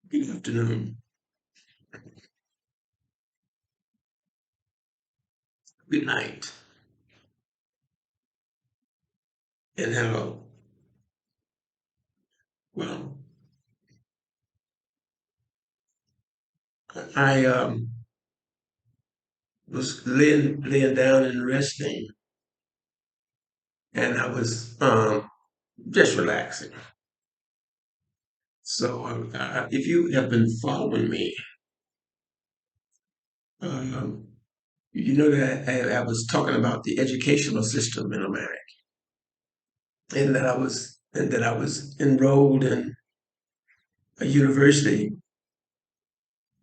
Good afternoon. Good night. And hello. Well, I was laying down and resting, and I was just relaxing. So, if you have been following me, um, you know that I was talking about the educational system in America, and that I was enrolled in a university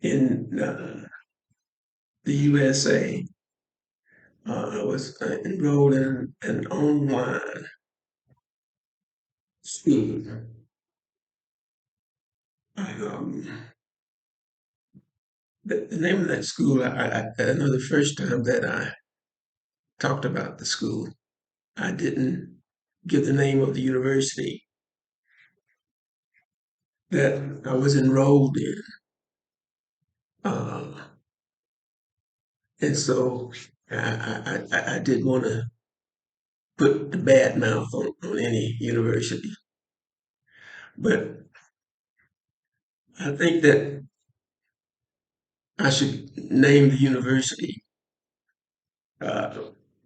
in the USA. I was enrolled in an online school. Um, the name of that school, I know the first time that I talked about the school, I didn't give the name of the university that I was enrolled in. Uh, and so I didn't want to put the bad mouth on any university. But I think that I should name the university uh,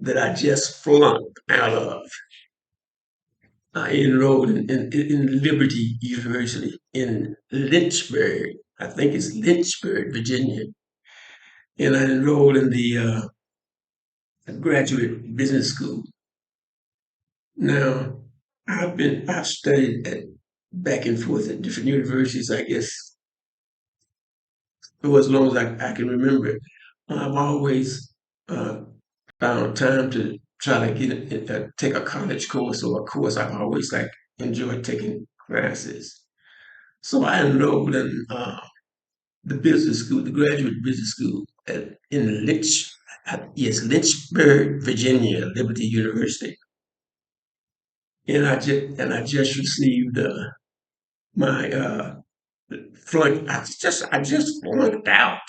that I just flunked out of. I enrolled in Liberty University in Lynchburg. I think it's Lynchburg, Virginia. And I enrolled in the graduate business school. Now, I've studied back and forth at different universities, I guess, for as long as I can remember. I've always uh, found time to try to take a college course or a course I've always like enjoyed taking classes. So I enrolled in the business school, the graduate business school in Lynchburg, Virginia, Liberty University, and I just received my flunk. I just flunked out.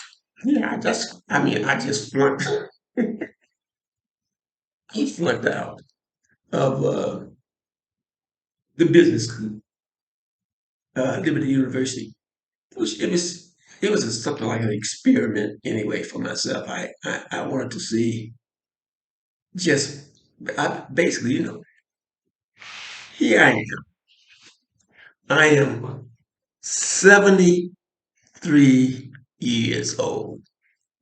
Yeah, I just flunked. I flunked out of the business school, Liberty University. It was something like an experiment anyway for myself. I wanted to see just basically, here I am. I am 73 years old,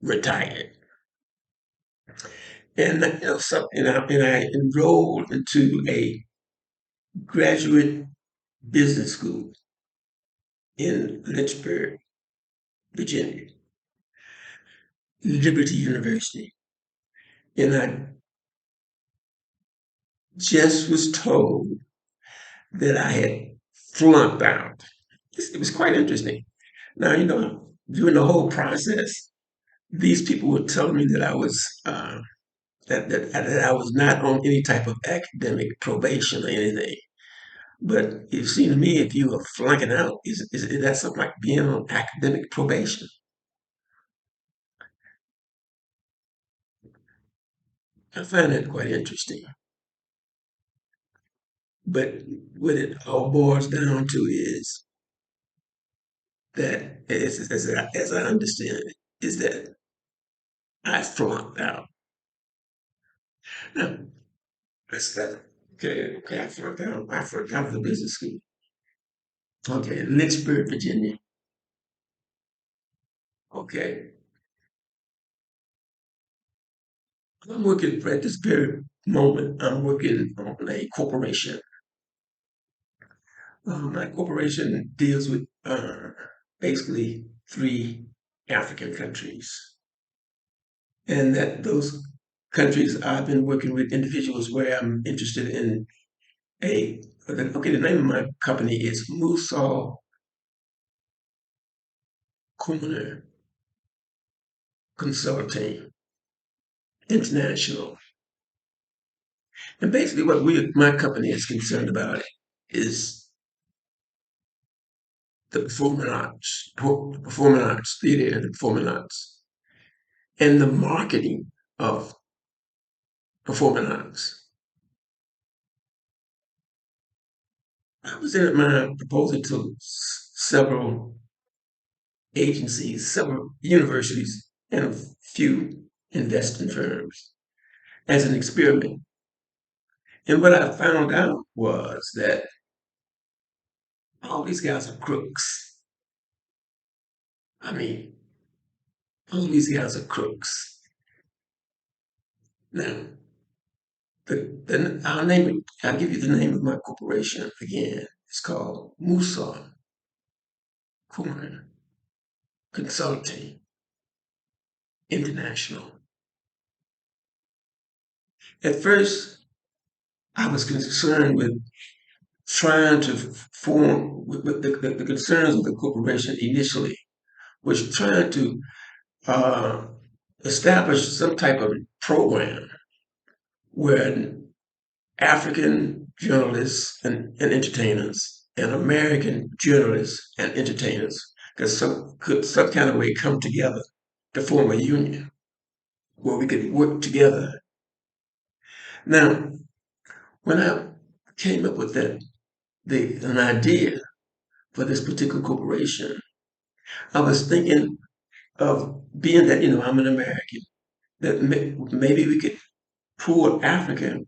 retired. And I enrolled into a graduate business school in Lynchburg, Virginia, Liberty University. And I just was told that I had flunked out. It was quite interesting. Now, during the whole process, these people were telling me that I was not on any type of academic probation or anything. But it seemed to me if you were flunking out, is that something like being on academic probation? I find that quite interesting. But what it all boils down to is that, as I understand it, is that I flunked out. Now, that's that. Okay, okay, I flunked out. I flunked out of the business school. Okay, Lynchburg, Virginia. Okay, I'm working at this very moment. I'm working on a corporation. My corporation deals with basically three African countries, and that those countries I've been working with individuals where I'm interested in the name of my company is Musal Corner Consulting International. And basically what my company is concerned about is the performing arts, theater and the performing arts, and the marketing of performing arts. I presented my proposal to several agencies, several universities, and a few investing firms as an experiment. And what I found out was that all these guys are crooks. I mean, all these guys are crooks. Now, I'll give you the name of my corporation again. It's called Musa Corner Consulting International. At first, I was concerned with trying to form with the concerns of the corporation initially was trying to uh, establish some type of program where African journalists and entertainers and American journalists and entertainers could some kind of way come together to form a union where we could work together. Now, when I came up with an idea for this particular corporation, I was thinking of being that I'm an American, that maybe we could pull Africa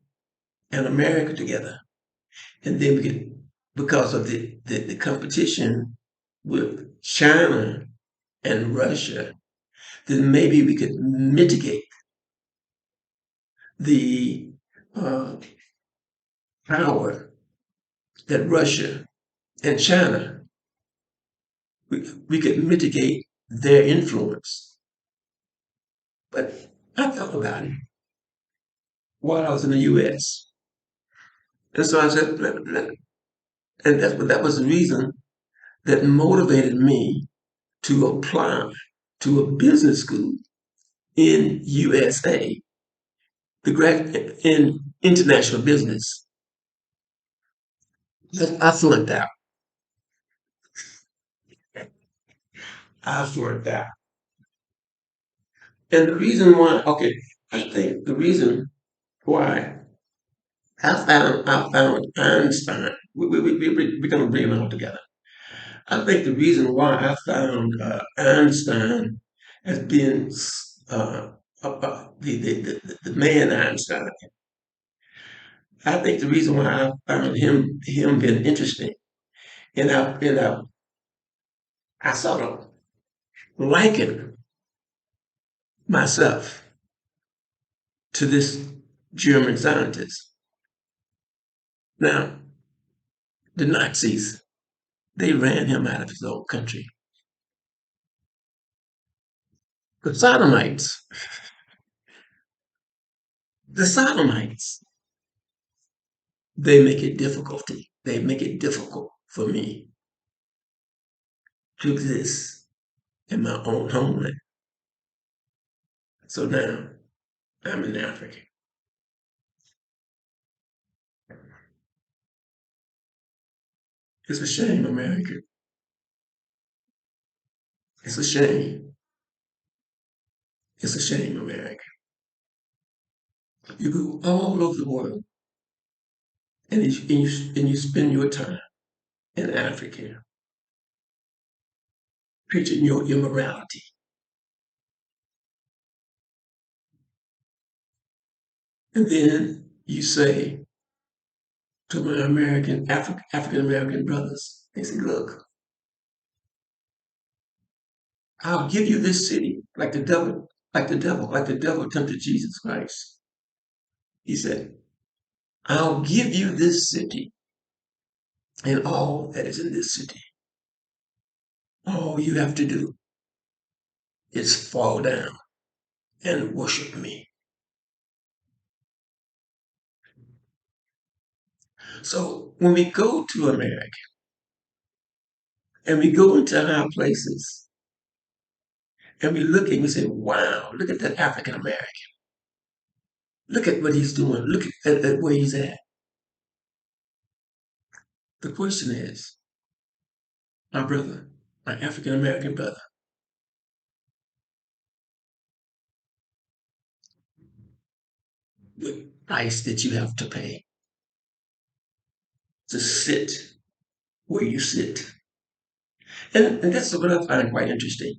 and America together, and then we could, because of the competition with China and Russia, then maybe we could mitigate the uh, power that Russia and China, we could mitigate their influence. But I thought about it while I was in the U.S. And so I said, and that was the reason that motivated me to apply to a business school in USA, in international business. I flunked out. I flunked out. And the reason why, okay, I think the reason why I found Einstein. We're going to bring them all together. I think the reason why I found Einstein as being the man Einstein. I think the reason why I found him being interesting, I sort of liken myself to this German scientist. Now, the Nazis, they ran him out of his own country. The sodomites, the sodomites, they make it difficult for me to exist in my own homeland. So now I'm in Africa. It's a shame, America. It's a shame. It's a shame, America. You go all over the world and you spend your time in Africa preaching your immorality. And then you say to my African American brothers, they say, look, I'll give you this city like the devil tempted Jesus Christ. He said, I'll give you this city and all that is in this city. All you have to do is fall down and worship me. So when we go to America and we go into high places and we look and we say, wow, look at that African American. Look at what he's doing. Look at where he's at. The question is, my brother, my African American brother, what price did you have to pay to sit where you sit? And that's what I find quite interesting.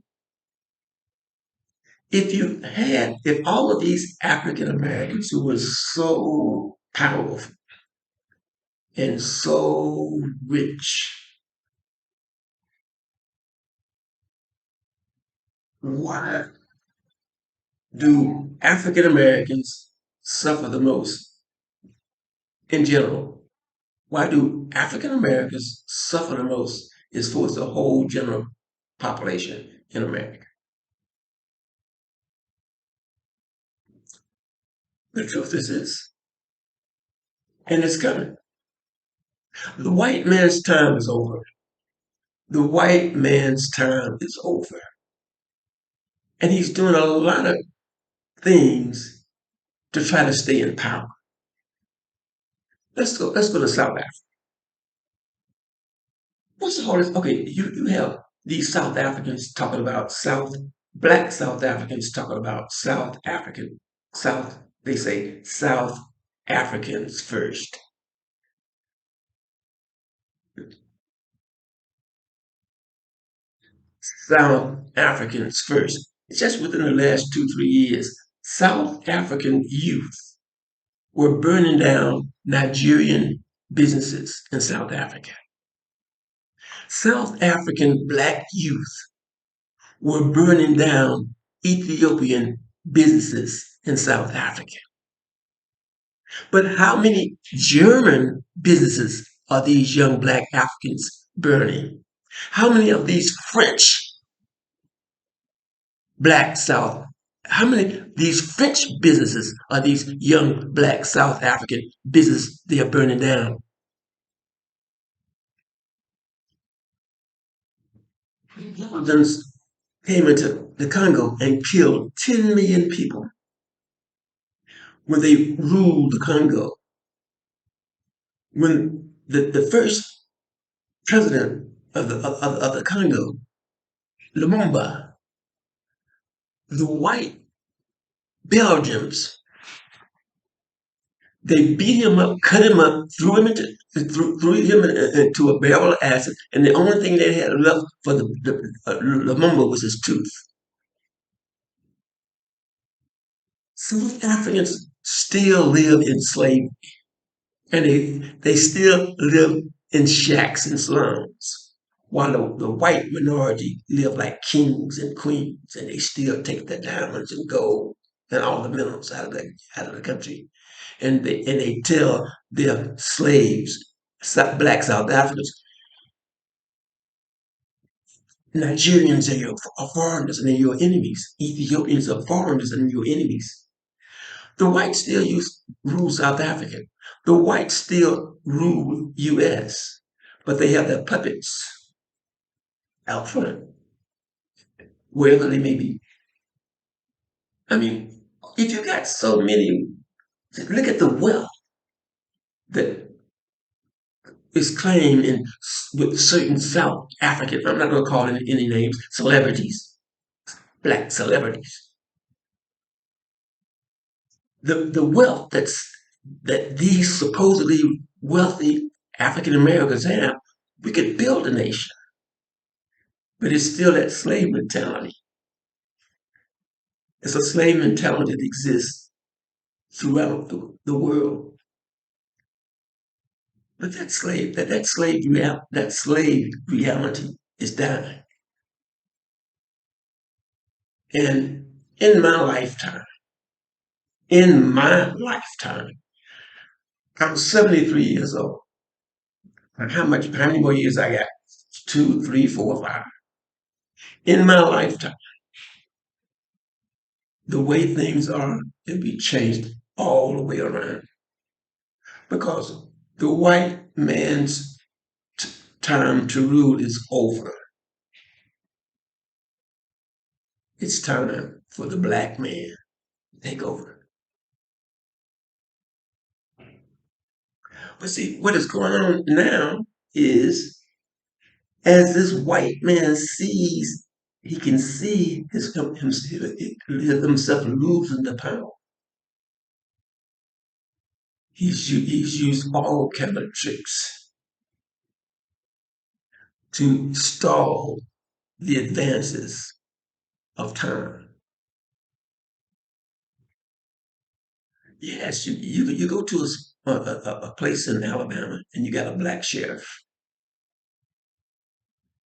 If all of these African Americans who were so powerful and so rich, why do African Americans suffer the most in general? Why do African Americans suffer the most as far as the whole general population in America? The truth is this, and it's coming. The white man's time is over. The white man's time is over. And he's doing a lot of things to try to stay in power. Let's go to South Africa. What's the hardest? Okay, you have these South Africans talking about black South Africans talking about they say South Africans first. South Africans first. Just within the last 2, 3 years, South African youth were burning down Nigerian businesses in South Africa. South African black youth were burning down Ethiopian businesses in South Africa. But how many German businesses are these young black Africans burning? How many of these French black South, how many of these French businesses are these young black South African businesses they are burning down? Republicans came into the Congo and killed 10 million people when they ruled the Congo. When the first president of the Congo, Lumumba, the white Belgians, they beat him up, cut him up, threw him into a barrel of acid, and the only thing they had left for Lumumba was his tooth. South Africans still live in slavery, and they still live in shacks and slums, while the white minority live like kings and queens, and they still take the diamonds and gold and all the minerals out of the country, and they tell their slaves, black South Africans, Nigerians are foreigners and they're your enemies. Ethiopians are foreigners and your enemies. The whites still rule South Africa. The whites still rule U.S., but they have their puppets out front, wherever they may be. I mean, if you got so many, look at the wealth that is claimed with certain South African, I'm not going to call any names, celebrities, black celebrities. The wealth that these supposedly wealthy African Americans have, we could build a nation, but it's still that slave mentality. It's a slave mentality that exists throughout the world. But that slave reality is dying. And in my lifetime, I'm 73 years old. How many more years I got? Two, three, four, five. In my lifetime, the way things are, it'll be changed all the way around. Because the white man's time to rule is over. It's time for the black man to take over. But see, what is going on now is as this white man sees, he can see himself losing the power. He's used all kind of tricks to stall the advances of time. Yes, you go to a place in Alabama and you got a black sheriff.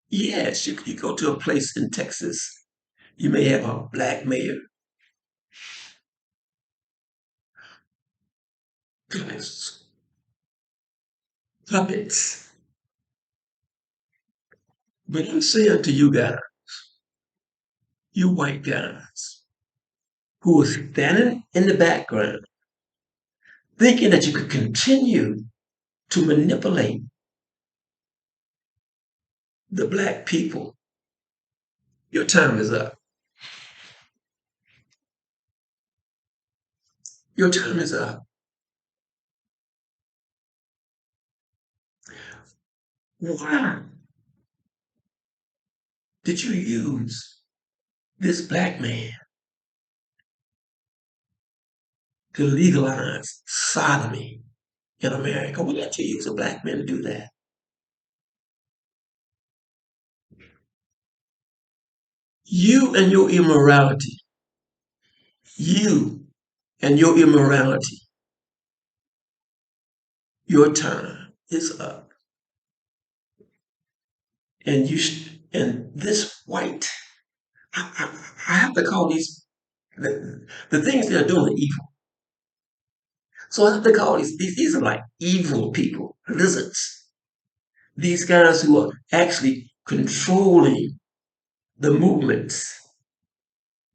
Yes, you go to a place in Texas, you may have a black mayor. Puppets, puppets. But I'm saying to you guys, you white guys, who are standing in the background, thinking that you could continue to manipulate the black people, your time is up. Your time is up. Why did you use this black man to legalize sodomy in America? Why did you use a black man to do that? You and your immorality, you and your immorality, your time is up. And and this white, I have to call these the things they're doing are evil. So I have to call these are like evil people, lizards. These guys who are actually controlling the movements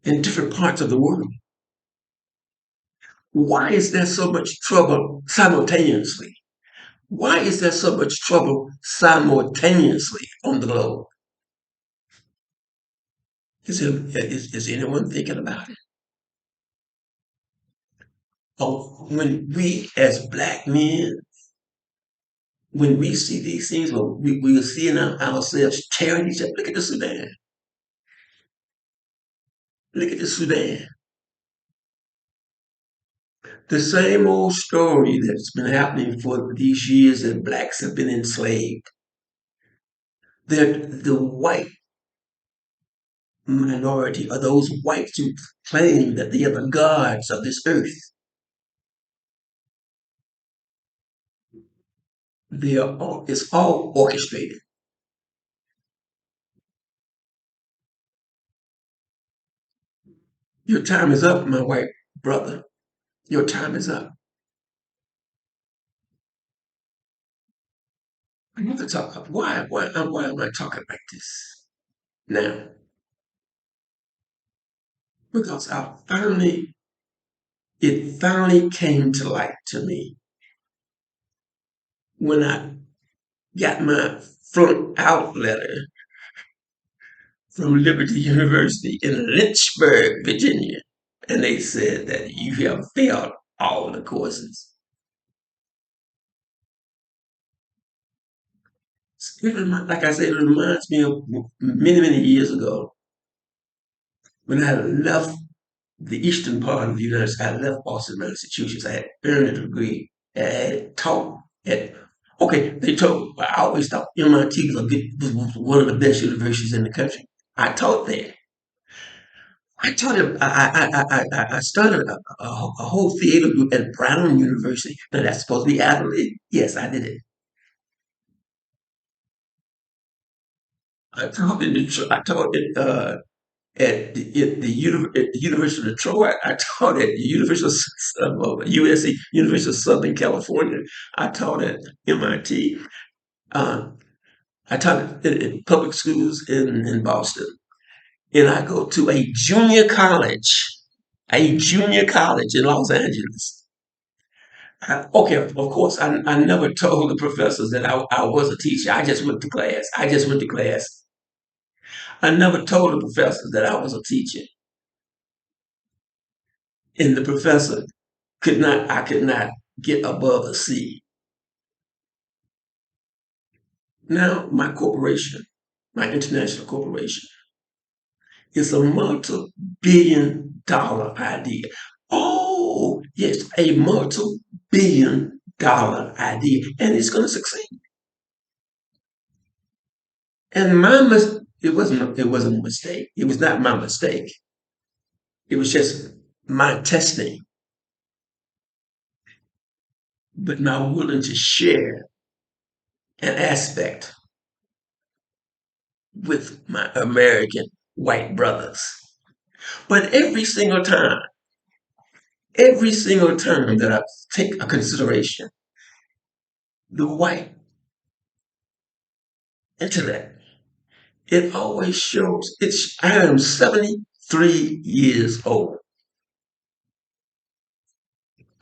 in different parts of the world. Why is there so much trouble simultaneously? Why is there so much trouble simultaneously on the globe? Is anyone thinking about it? Oh, when we as black men, when we see these things, well, we are seeing ourselves tearing each other. Look at the Sudan. Look at the Sudan. The same old story that's been happening for these years that blacks have been enslaved. The white minority are those whites who claim that they are the gods of this earth. It's all orchestrated. Your time is up, my white brother. Your time is up. I need to talk. Why am I talking like this now? Because it finally came to light to me when I got my flunk out letter from Liberty University in Lynchburg, Virginia. And they said that you have failed all the courses. Like I said, it reminds me of many, many years ago when I left the eastern part of the United States. I left Boston, Massachusetts. I had earned a degree. I had taught at, okay, they told, I always thought MIT was one of the best universities in the country. I taught there. I taught him. I started a whole theater group at Brown University. Now that's supposed to be Ivy League. Yes, I did it. I taught in Detroit. I taught it at the University of Detroit. I taught at the University of USC, University of Southern California. I taught at MIT. Uh, I taught in public schools in Boston. And I go to a junior college in Los Angeles. Okay, of course, I never told the professors that I was a teacher. I just went to class. I just went to class. I never told the professors that I was a teacher. And the professor I could not get above a C. Now, my corporation, my international corporation, is a multi-billion dollar idea. Oh, yes, a multi-billion dollar idea, and it's going to succeed. And it wasn't a mistake. It was not my mistake. It was just my testing, but not willing to share an aspect with my American white brothers. But every single time that I take a consideration, the white intellect, it always shows I am 73 years old.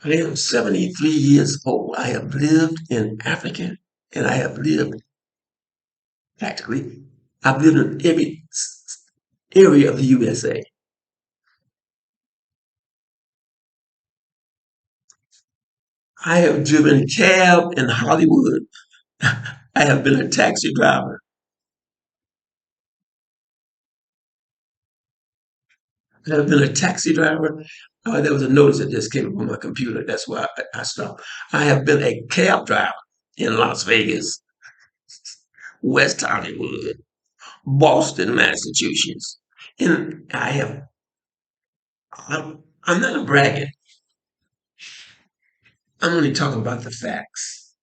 I am 73 years old. I have lived in Africa and I have lived practically, I've lived in every area of the USA. I have driven cab in Hollywood. I have been a taxi driver. I have been a taxi driver. There was a notice that just came up on my computer. That's why I stopped. I have been a cab driver in Las Vegas, West Hollywood, Boston, Massachusetts. And I'm not bragging. I'm only talking about the facts.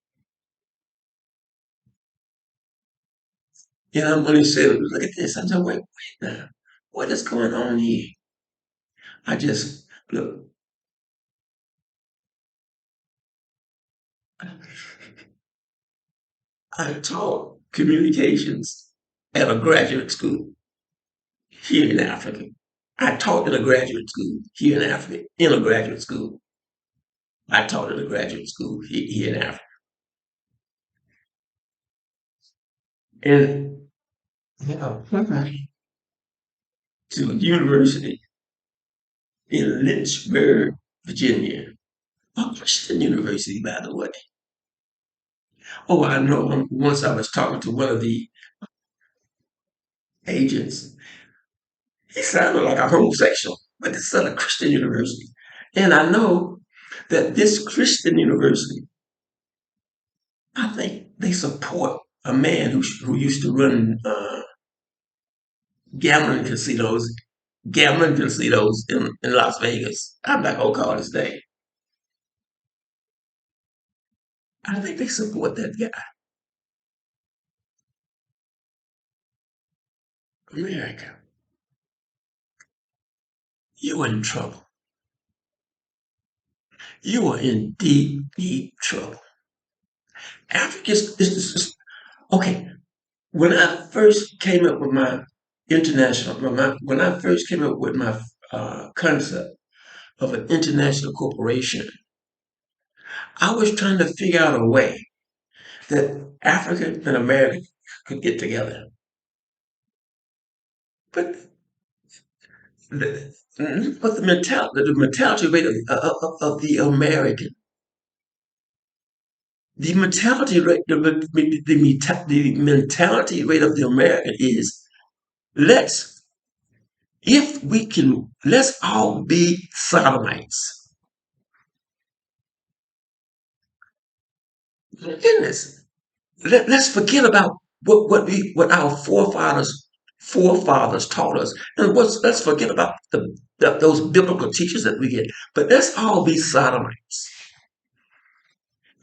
I'm only saying, look at this. I said, wait now. What is going on here? I just, look, I taught communications at a graduate school here in Africa. I taught in a graduate school here in Africa, in a graduate school. I taught in a graduate school here in Africa. And to a university in Lynchburg, Virginia, a Christian university, by the way. Oh, I know. Once I was talking to one of the agents. He sounded like a homosexual, but it's at a Christian university. And I know that this Christian university, I think they support a man who used to run gambling casinos, in Las Vegas. I'm not gonna call his name. I think they support that guy. America, you are in trouble. You are in deep, deep trouble. Africa's okay. When I first came up with my when I first came up with my concept of an international corporation, I was trying to figure out a way that Africa and America could get together. But the mentality rate of the American, the mentality rate of the American is let's if we can let's all be sodomites. Goodness, let's forget about what our forefathers taught us, and let's forget about those biblical teachers that we get. But let's all be sodomites.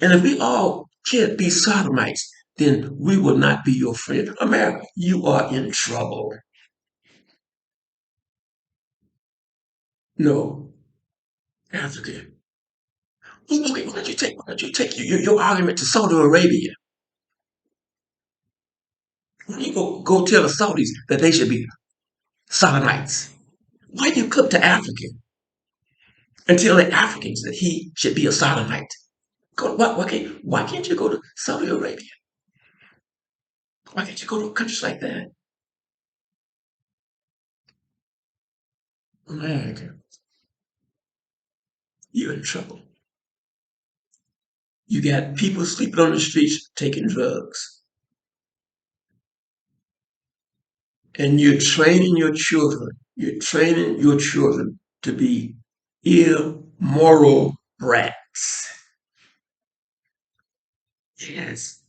And if we all can't be sodomites, then we will not be your friend. America, you are in trouble. No, Africa. Okay, why don't you take your argument to Saudi Arabia? Why don't you go tell the Saudis that they should be sodomites? Why do you come to Africa and tell the Africans that he should be a sodomite? Why can't you go to Saudi Arabia? Why can't you go to countries like that? America, you're in trouble. You got people sleeping on the streets taking drugs. And you're training your children. You're training your children to be immoral brats. Yes,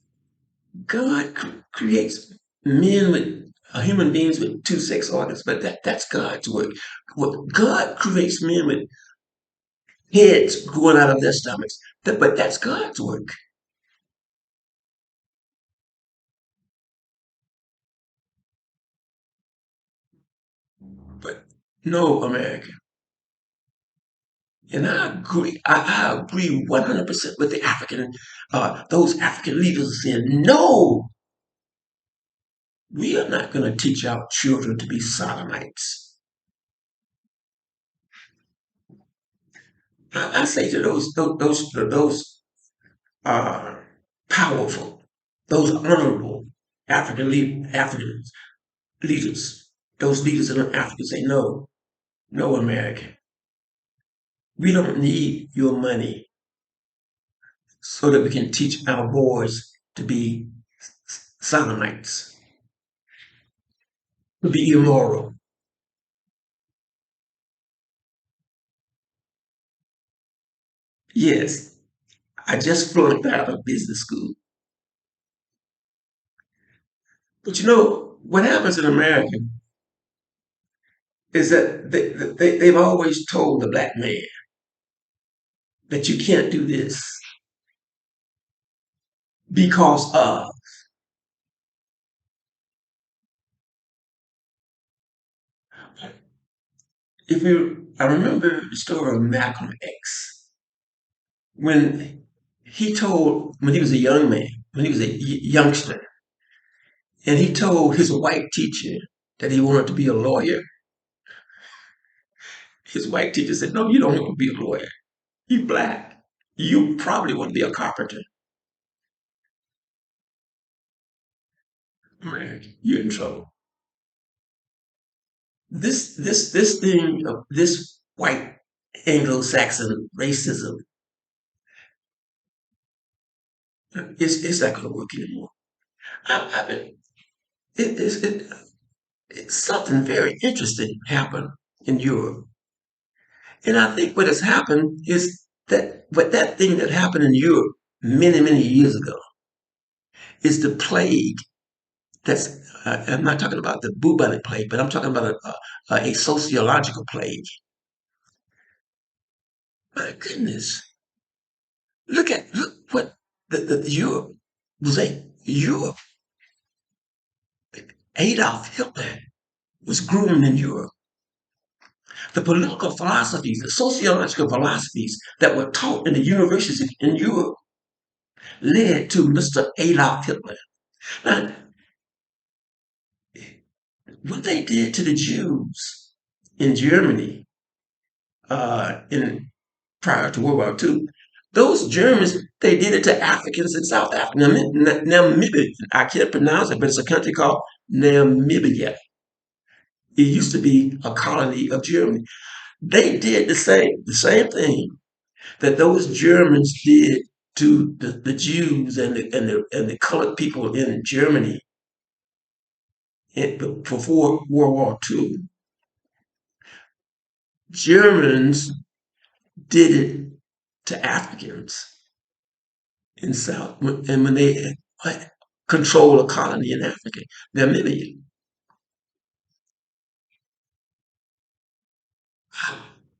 God creates men with human beings with two sex organs, but that's God's work. Well, God creates men with heads growing out of their stomachs, but that's God's work. But no, America. And I agree. I agree 100% with the African, those African leaders saying, no, we are not going to teach our children to be sodomites. I say to those uh, powerful, those honorable African leaders, those leaders in Africa say, no, no, America, we don't need your money so that we can teach our boys to be sodomites, to be immoral. Yes, I just flunked out of business school. But you know, what happens in America is that they've always told the black man that you can't do this because if you, I remember the story of Malcolm X when when he was a young man, when he was a youngster, and he told his white teacher that he wanted to be a lawyer. His white teacher said, "No, you don't want to be a lawyer. You black. You probably want to be a carpenter. Man, you're in trouble." This thing of this white Anglo-Saxon racism, it's not going to work anymore. I mean, it, it's, it, it's something very interesting happened in Europe, and I think what has happened is that thing that happened in Europe many years ago is the plague. That's I'm not talking about the bubonic plague, but I'm talking about a sociological plague. My goodness, look what the Europe was a Europe. Adolf Hitler was groomed in Europe. The political philosophies, the sociological philosophies that were taught in the universities in Europe led to Mr. Adolf Hitler. Now, what they did to the Jews in Germany in prior to World War II, those Germans, they did it to Africans in South Africa. Namibia, I can't pronounce it, but it's a country called Namibia. It used to be a colony of Germany. They did the same thing that those Germans did to the Jews and the colored people in Germany before World War II. Germans did it to Africans in South, and when they control a colony in Africa, Namibia.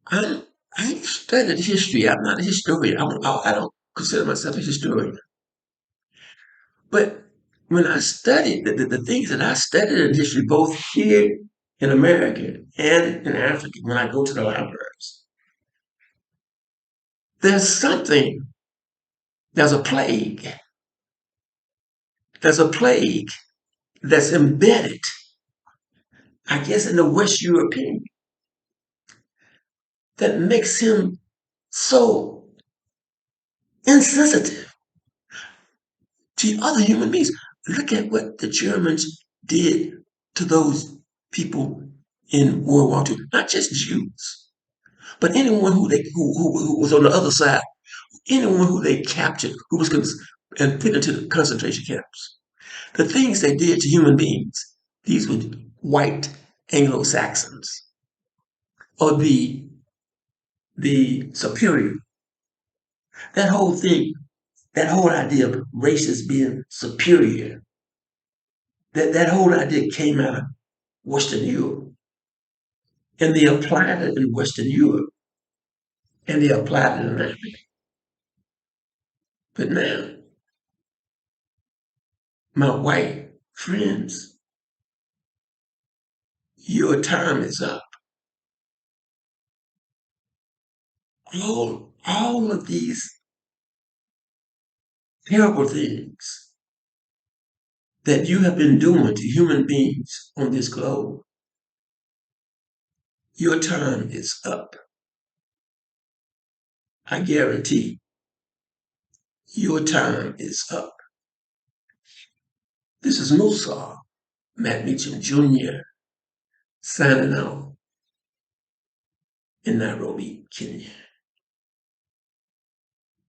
I'm, I've studied history. I'm not a historian. I don't consider myself a historian. But when I studied the things that I studied in history, both here in America and in Africa, when I go to the libraries, there's something, there's a plague, there's a plague that's embedded, I guess, in the West European that makes him so insensitive to other human beings. Look at what the Germans did to those people in World War II, not just Jews, but anyone who was on the other side, anyone who they captured, who was and put into the concentration camps. The things they did to human beings, these were white Anglo-Saxons, or the superior. That whole thing, that whole idea of races being superior, that whole idea came out of Western Europe. And they applied it in Western Europe, and they applied it in Africa. But now, my white friends, your time is up. All of these terrible things that you have been doing to human beings on this globe, your time is up. I guarantee your time is up. This is Musa, Matt Meacham Jr., signing out in Nairobi, Kenya.